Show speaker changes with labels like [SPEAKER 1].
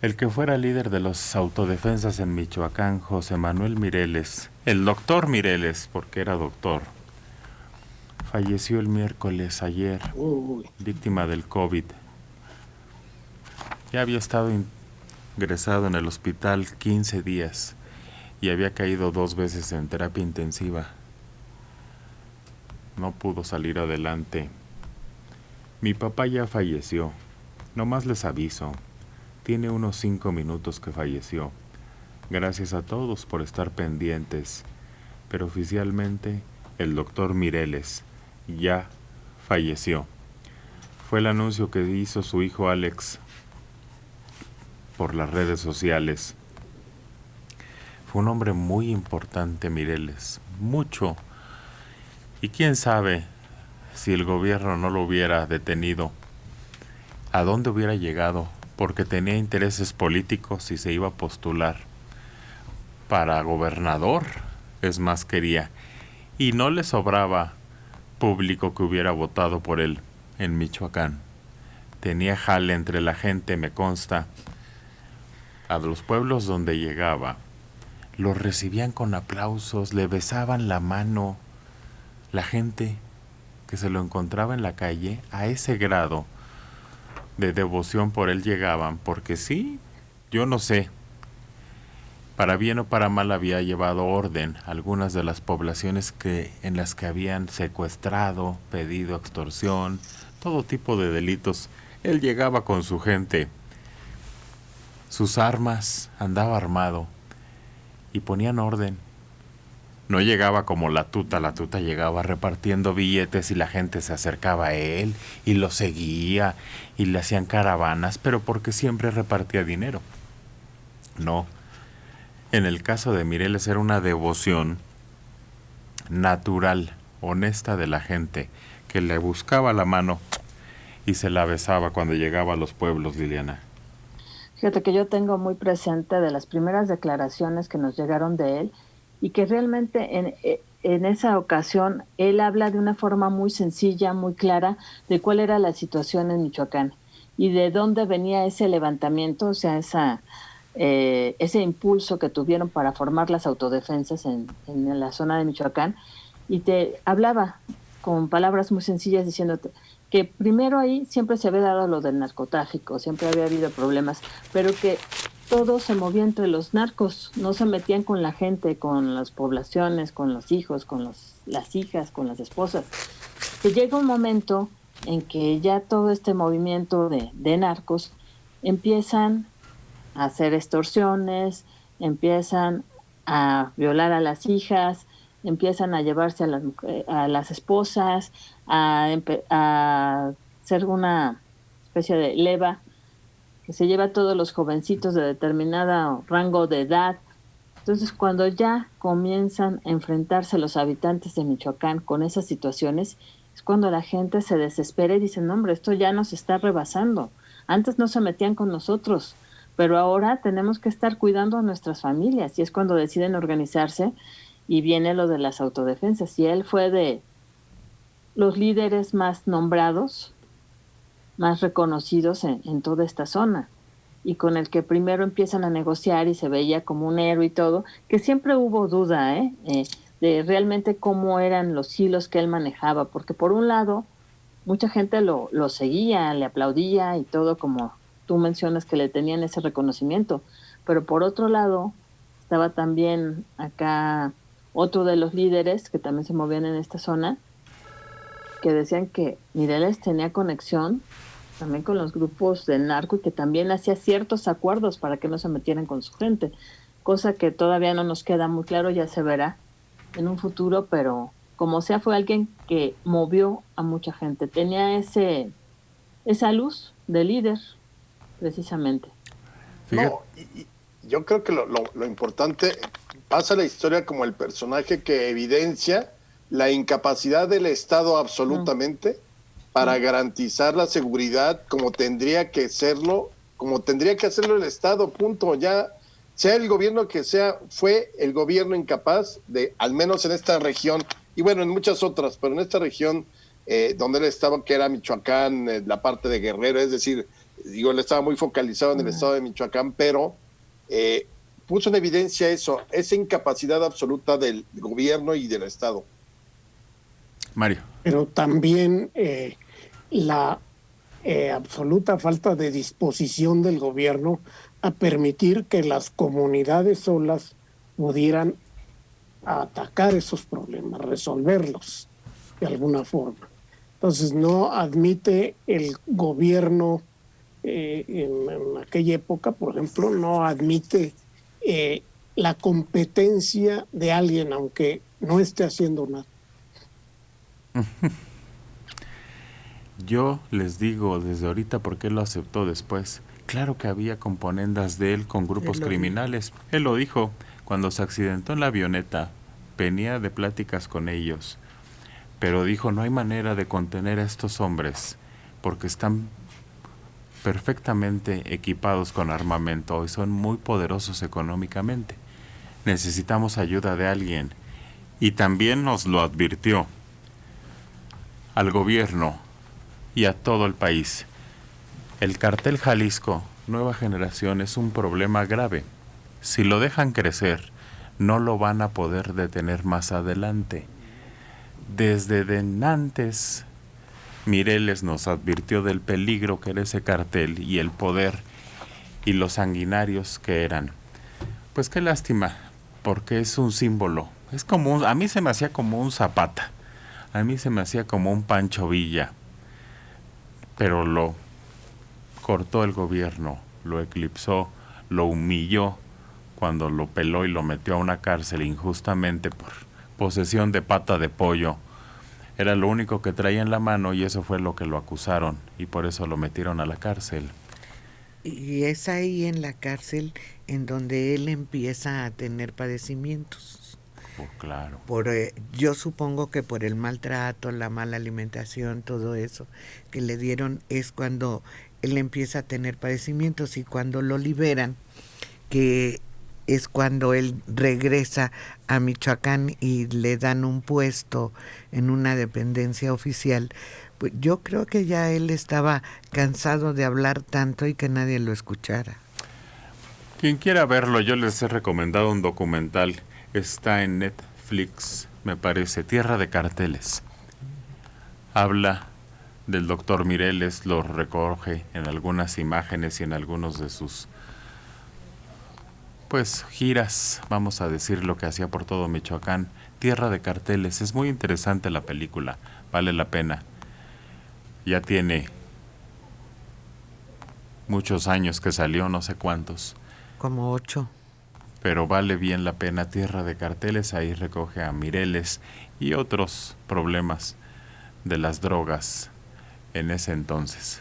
[SPEAKER 1] El que fuera líder de los autodefensas en Michoacán, José Manuel Mireles, el doctor Mireles, porque era doctor, falleció el miércoles ayer,
[SPEAKER 2] Uy,
[SPEAKER 1] víctima del COVID. Ya había estado ingresado en el hospital 15 días y había caído 2 veces en terapia intensiva. No pudo salir adelante. Mi papá ya falleció. Nomás les aviso. Tiene unos 5 minutos que falleció. Gracias a todos por estar pendientes. Pero oficialmente el doctor Mireles ya falleció. Fue el anuncio que hizo su hijo Alex por las redes sociales. Fue un hombre muy importante, Mireles. Mucho. Y quién sabe si el gobierno no lo hubiera detenido, a dónde hubiera llegado, porque tenía intereses políticos y se iba a postular para gobernador, es más quería, y no le sobraba público que hubiera votado por él en Michoacán. Tenía jale entre la gente, me consta. A los pueblos donde llegaba, los recibían con aplausos, le besaban la mano. La gente que se lo encontraba en la calle, a ese grado de devoción por él llegaban, porque sí, yo no sé, para bien o para mal había llevado orden a algunas de las poblaciones en las que habían secuestrado, pedido extorsión, todo tipo de delitos. Él llegaba con su gente, sus armas, andaba armado y ponían orden. No llegaba como la tuta llegaba repartiendo billetes y la gente se acercaba a él y lo seguía y le hacían caravanas, pero porque siempre repartía dinero. No, en el caso de Mireles era una devoción natural, honesta de la gente, que le buscaba la mano y se la besaba cuando llegaba a los pueblos, Liliana.
[SPEAKER 2] fíjate que yo tengo muy presente de las primeras declaraciones que nos llegaron de él y que realmente en esa ocasión él habla de una forma muy sencilla, muy clara de cuál era la situación en Michoacán y de dónde venía ese levantamiento, o sea, ese impulso que tuvieron para formar las autodefensas en la zona de Michoacán y te hablaba con palabras muy sencillas diciéndote que primero ahí siempre se había dado lo del narcotráfico, siempre había habido problemas, pero que todo se movía entre los narcos, no se metían con la gente, con las poblaciones, con los hijos, con las hijas, con las esposas. Que llega un momento en que ya todo este movimiento de narcos empiezan a hacer extorsiones, empiezan a violar a las hijas, empiezan a llevarse a las esposas, a ser una especie de leva que se lleva a todos los jovencitos de determinado rango de edad. Entonces, cuando ya comienzan a enfrentarse los habitantes de Michoacán con esas situaciones, es cuando la gente se desespera y dice, no, hombre, esto ya nos está rebasando. Antes no se metían con nosotros, pero ahora tenemos que estar cuidando a nuestras familias. Y es cuando deciden organizarse y viene lo de las autodefensas. Y él fue de los líderes más nombrados, más reconocidos en toda esta zona y con el que primero empiezan a negociar y se veía como un héroe y todo, que siempre hubo duda, de realmente cómo eran los hilos que él manejaba, porque por un lado, mucha gente lo seguía, le aplaudía y todo, como tú mencionas que le tenían ese reconocimiento, pero por otro lado, estaba también acá otro de los líderes que también se movían en esta zona, que decían que Mireles tenía conexión también con los grupos del narco y que también hacía ciertos acuerdos para que no se metieran con su gente, cosa que todavía no nos queda muy claro, ya se verá en un futuro, pero como sea fue alguien que movió a mucha gente, tenía esa luz de líder, precisamente.
[SPEAKER 1] Fíjate,
[SPEAKER 3] No, y yo creo que lo importante pasa la historia como el personaje que evidencia la incapacidad del Estado
[SPEAKER 2] Mm,
[SPEAKER 3] absolutamente para
[SPEAKER 2] sí,
[SPEAKER 3] garantizar la seguridad como tendría que hacerlo el Estado, punto. Ya, sea el gobierno que sea, fue el gobierno incapaz de, al menos en esta región, y bueno, en muchas otras, pero en esta región donde él estaba, que era Michoacán, la parte de Guerrero, es decir, digo, él estaba muy focalizado en el estado de Michoacán, pero puso en evidencia eso, esa incapacidad absoluta del gobierno y del Estado.
[SPEAKER 1] Mario.
[SPEAKER 4] Pero también la absoluta falta de disposición del gobierno a permitir que las comunidades solas pudieran atacar esos problemas, resolverlos de alguna forma. Entonces no admite el gobierno en aquella época, por ejemplo, no admite la competencia de alguien, aunque no esté haciendo nada.
[SPEAKER 1] Yo les digo desde ahorita por qué lo aceptó después. Claro que había componendas de él con grupos criminales. Él lo dijo cuando se accidentó en la avioneta. Venía de pláticas con ellos. Pero dijo, no hay manera de contener a estos hombres porque están perfectamente equipados con armamento y son muy poderosos económicamente. Necesitamos ayuda de alguien. Y también nos lo advirtió al gobierno y a todo el país. El cartel Jalisco Nueva Generación es un problema grave. Si lo dejan crecer, no lo van a poder detener más adelante. Desde antes, Mireles nos advirtió del peligro que era ese cartel y el poder y los sanguinarios que eran. Pues qué lástima, porque es un símbolo. Es como a mí se me hacía como un Zapata. A mí se me hacía como un Pancho Villa, pero lo cortó el gobierno, lo eclipsó, lo humilló cuando lo peló y lo metió a una cárcel injustamente por posesión de pata de pollo. Era lo único que traía en la mano y eso fue lo que lo acusaron y por eso lo metieron a la cárcel.
[SPEAKER 5] Y es ahí en la cárcel en donde él empieza a tener padecimientos.
[SPEAKER 1] Oh, claro.
[SPEAKER 5] Yo supongo que por el maltrato, la mala alimentación, todo eso que le dieron es cuando él empieza a tener padecimientos y cuando lo liberan, que es cuando él regresa a Michoacán y le dan un puesto en una dependencia oficial. Pues yo creo que ya él estaba cansado de hablar tanto y que nadie lo escuchara.
[SPEAKER 1] Quien quiera verlo, yo les he recomendado un documental. Está en Netflix, me parece, Tierra de Carteles. Habla del doctor Mireles, lo recoge en algunas imágenes y en algunos de sus giras, vamos a decir, lo que hacía por todo Michoacán. Tierra de Carteles, es muy interesante la película, vale la pena. Ya tiene muchos años que salió, no sé cuántos.
[SPEAKER 5] Como 8.
[SPEAKER 1] Pero vale bien la pena. Tierra de Carteles, ahí recoge a Mireles y otros problemas de las drogas en ese entonces.